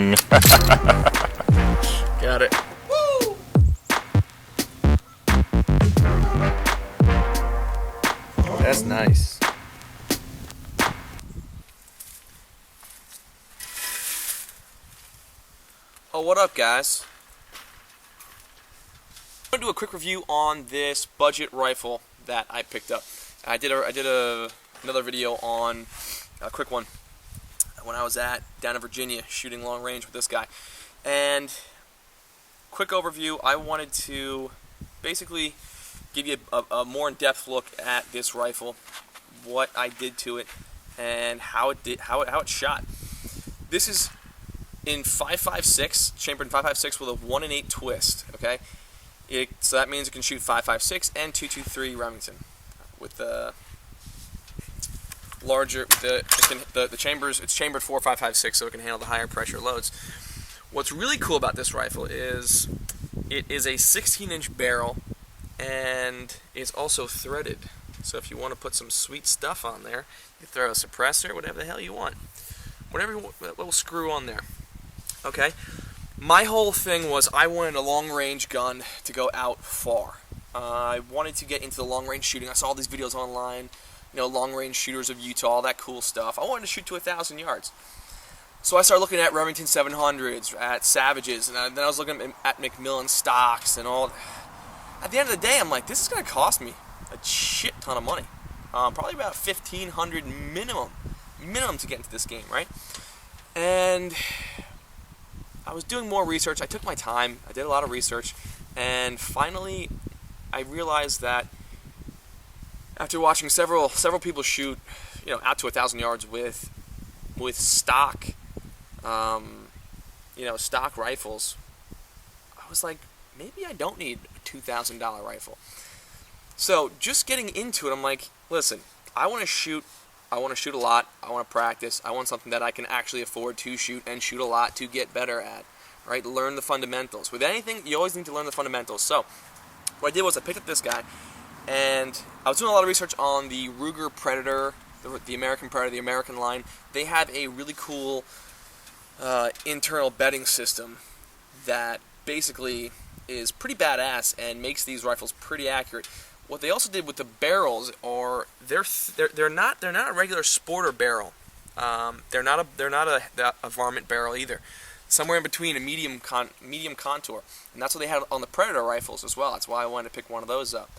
bang. Got it. Woo! That's nice. Oh, what up, guys? I'm gonna do a quick review on this budget rifle that I picked up. I did another video on a quick one when I was down in Virginia shooting long range with this guy. And quick overview, I wanted to basically give you a more in-depth look at this rifle, what I did to it, and how it shot. This is in 5.56, chambered in 5.56 with a 1 in 8 twist. Okay, so that means it can shoot 5.56 and 223 Remington with the larger the chambers. It's chambered 4.556, so it can handle the higher pressure loads. What's really cool about this rifle is it is a 16-inch barrel and it's also threaded. So if you want to put some sweet stuff on there, you throw a suppressor, whatever the hell you want, whatever you want, that little screw on there. Okay, my whole thing was I wanted a long-range gun to go out far. I wanted to get into the long-range shooting. I saw all these videos online, you know, long-range shooters of Utah, all that cool stuff. I wanted to shoot to 1,000 yards. So I started looking at Remington 700s, at Savages, and then I was looking at Macmillan stocks and all. At the end of the day, I'm like, this is going to cost me a shit ton of money. Probably about $1,500 minimum to get into this game, right? And I was doing more research. I took my time. I did a lot of research, and finally, I realized that after watching several people shoot, you know, out to 1,000 yards with stock, you know, stock rifles, I was like, maybe I don't need a $2,000 rifle. So just getting into it, I'm like, listen, I want to shoot a lot. I want to practice. I want something that I can actually afford to shoot and shoot a lot to get better at, right? Learn the fundamentals. With anything, you always need to learn the fundamentals. So what I did was I picked up this guy, and I was doing a lot of research on the Ruger Predator, the American Predator, the American line. They have a really cool internal bedding system that basically is pretty badass and makes these rifles pretty accurate. What they also did with the barrels are they're not a regular sporter barrel. They're not a varmint barrel either. Somewhere in between, a medium contour, and that's what they had on the Predator rifles as well. That's why I wanted to pick one of those up.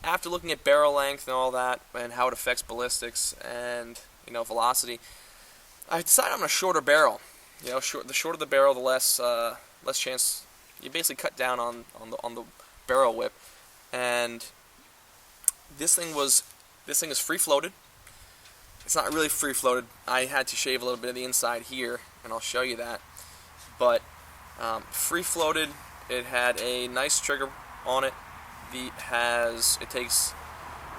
After looking at barrel length and all that, and how it affects ballistics and, you know, velocity, I decided on a shorter barrel. You know, the shorter the barrel, the less chance. You basically cut down on the barrel whip, and this thing is free floated. It's not really free floated. I had to shave a little bit of the inside here, and I'll show you that. But free floated. It had a nice trigger on it. It takes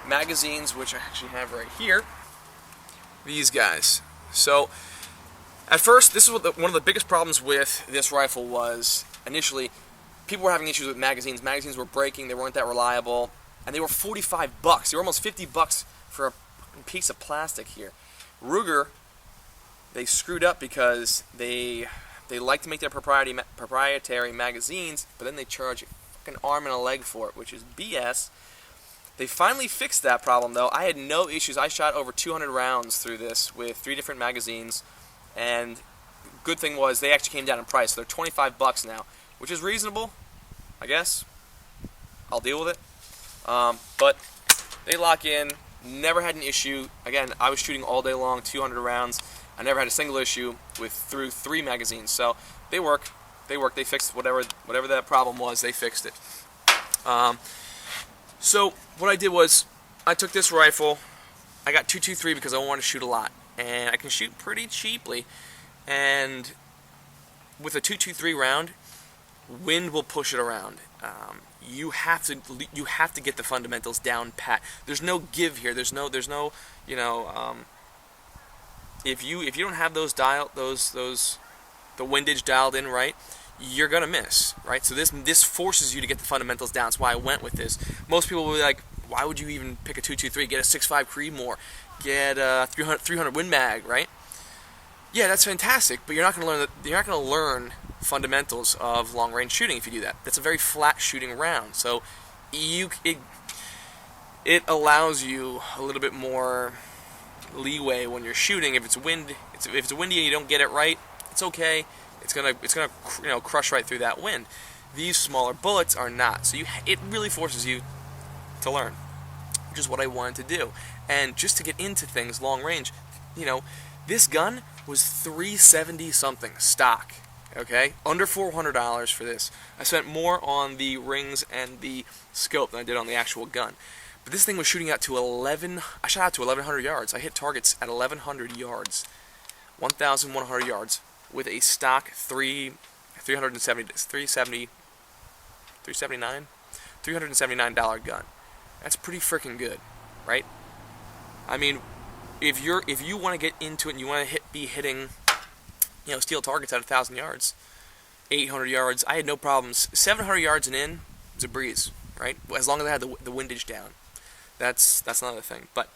magazines, which I actually have right here. These guys. So at first, this is what one of the biggest problems with this rifle was. Initially, people were having issues with magazines. Magazines were breaking. They weren't that reliable, and they were $45. They were almost $50 for a piece of plastic here. Ruger, they screwed up because they like to make their proprietary magazines, but then they charge an arm and a leg for it, which is BS. They finally fixed that problem, though. I had no issues. I shot over 200 rounds through this with 3 different magazines, and good thing was they actually came down in price. So they're $25 now, which is reasonable, I guess. I'll deal with it. But they lock in. Never had an issue. Again, I was shooting all day long, 200 rounds. I never had a single issue through 3 magazines. So they work. They fixed whatever that problem was. They fixed it. So what I did was I took this rifle. I got 223 because I wanted to shoot a lot, and I can shoot pretty cheaply. And with a 223 round, wind will push it around. You have to get the fundamentals down pat. There's no give here. There's no you know, if you don't have the windage dialed in right, you're gonna miss, right? So this forces you to get the fundamentals down. That's why I went with this. Most people will be like, why would you even pick a 223? Get a 6.5 Creedmoor, get a 300 Win Mag, right? Yeah, that's fantastic, but you're not going to learn you're not going to learn fundamentals of long range shooting if you do that. That's a very flat shooting round. So it allows you a little bit more leeway when you're shooting. If it's windy and you don't get it right, it's okay. It's gonna crush right through that wind. These smaller bullets are not. So it really forces you to learn, which is what I wanted to do. And just to get into things long range, this gun was $370 something stock. Okay, under $400 for this. I spent more on the rings and the scope than I did on the actual gun. But this thing was shooting out to 11. I shot out to 1,100 yards. I hit targets at 1,100 yards, 1,100 yards with a stock 379 $379 gun. That's pretty freaking good, right? I mean, if you want to get into it and you want to be hitting, steal targets at 1,000 yards, 800 yards, I had no problems. 700 yards and in was a breeze, right? As long as I had the windage down. That's another thing. But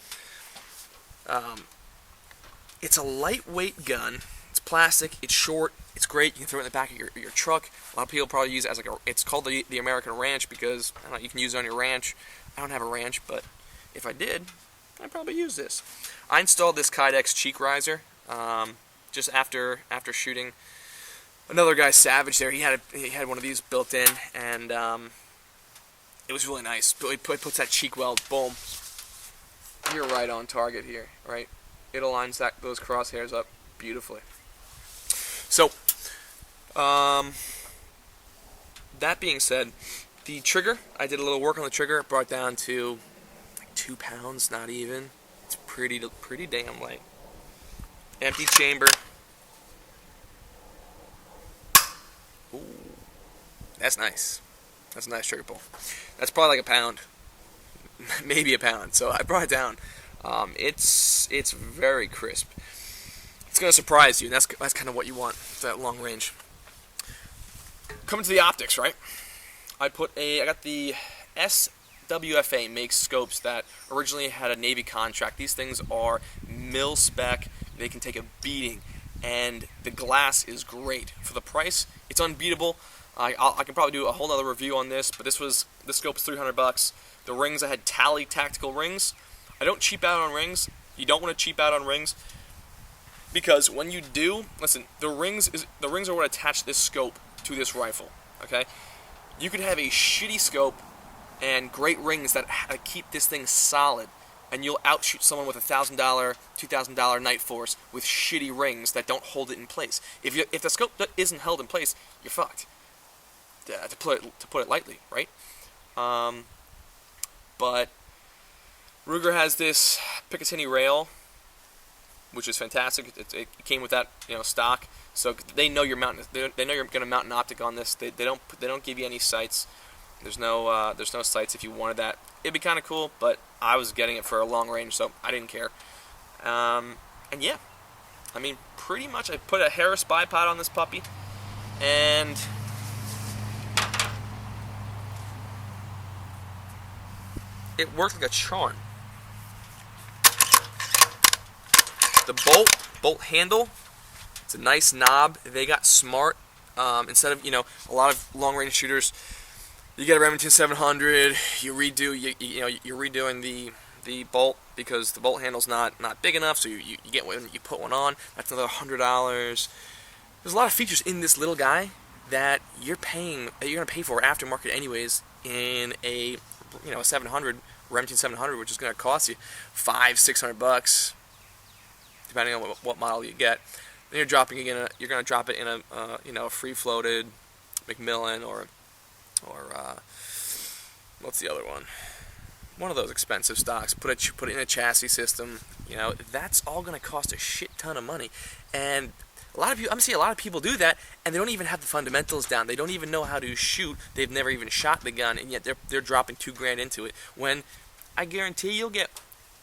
it's a lightweight gun. It's plastic. It's short. It's great. You can throw it in the back of your truck. A lot of people probably use it as it's called the American Ranch because I don't know, you can use it on your ranch. I don't have a ranch, but if I did, I'd probably use this. I installed this Kydex cheek riser just after shooting another guy, Savage. There, he had one of these built in, and it was really nice. It puts that cheek weld, boom. You're right on target here, right? It aligns those crosshairs up beautifully. So, that being said, the trigger, I did a little work on the trigger. It brought it down to like 2 pounds, not even. It's pretty damn light. Empty chamber. Ooh, that's nice. That's a nice trigger pull. That's probably like a pound, maybe a pound. So I brought it down. It's very crisp. It's gonna surprise you, and that's kind of what you want, that long range. Coming to the optics, right? I got the SWFA makes scopes that originally had a Navy contract. These things are mil spec. They can take a beating, and the glass is great for the price. It's unbeatable. I can probably do a whole other review on this, but this scope is $300. The rings, I had Tally tactical rings. I don't cheap out on rings. You don't want to cheap out on rings because when you do, listen, the rings are what attach this scope to this rifle. Okay, you could have a shitty scope and great rings that keep this thing solid, and you'll outshoot someone with $1,000, $2,000 Night Force with shitty rings that don't hold it in place. If the scope isn't held in place, you're fucked. To put it lightly, right? But Ruger has this Picatinny rail, which is fantastic. It came with that stock, so they know you're mounting. They know you're going to mount an optic on this. They don't give you any sights. There's no sights if you wanted that. It'd be kind of cool, but I was getting it for a long range, so I didn't care. And yeah, I mean, pretty much I put a Harris bipod on this puppy, and it worked like a charm. The bolt handle, it's a nice knob. They got smart. Instead of a lot of long range shooters, you get a Remington 700. You're redoing the bolt because the bolt handle's not big enough. So you get one, you put one on. That's another $100. There's a lot of features in this little guy that you're gonna pay for aftermarket anyways in a 700 Remington 700, which is gonna cost you $500-$600 depending on what model you get. Then you're gonna drop it in a free floated Macmillan or what's the other one? One of those expensive stocks. Put it in a chassis system. That's all gonna cost a shit ton of money. And I'm seeing a lot of people do that, and they don't even have the fundamentals down. They don't even know how to shoot. They've never even shot the gun, and yet they're dropping $2,000 into it. When I guarantee you'll get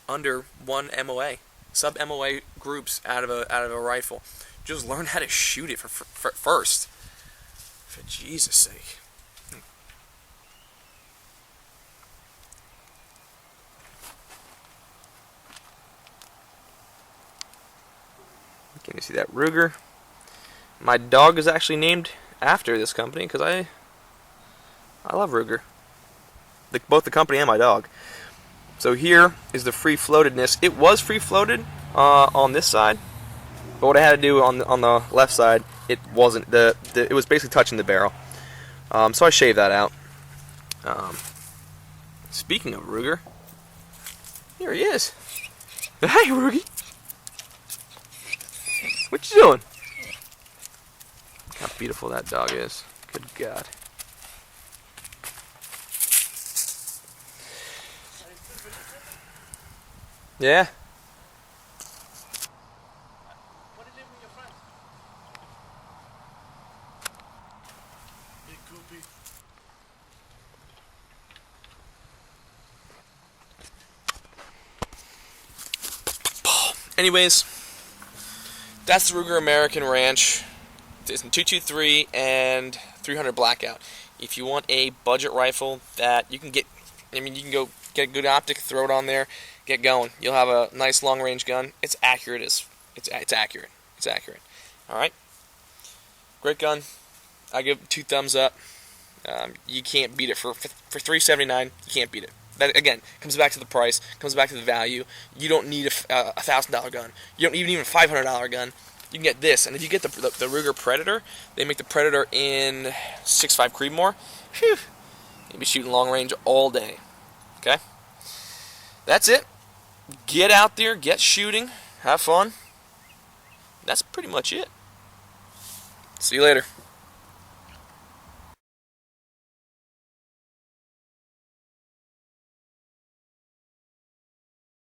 under one MOA, sub-MOA groups out of a rifle. Just learn how to shoot it for first. For Jesus' sake. Can you see that Ruger? My dog is actually named after this company because I love Ruger. Both the company and my dog. So here is the free floatedness. It was free floated on this side, but what I had to do on the left side, it wasn't. It was basically touching the barrel. So I shaved that out. Speaking of Ruger, here he is. Hey, Rugie. What you doing? Look how beautiful that dog is. Good God. Yeah. What did you live with your friends? Big goopy. Anyways, that's the Ruger American Ranch. It's in 223 and 300 blackout. If you want a budget rifle that you can get, I mean, you can go get a good optic, throw it on there, get going. You'll have a nice long range gun. It's accurate. It's accurate. It's accurate. All right. Great gun. I give it 2 thumbs up. You can't beat it for $379. You can't beat it. That again comes back to the price. Comes back to the value. You don't need a $1,000 gun. You don't even a $500 gun. You can get this, and if you get the Ruger Predator, they make the Predator in 6.5 Creedmoor. Whew, you'll be shooting long range all day. Okay, that's it. Get out there, get shooting, have fun. That's pretty much it. See you later.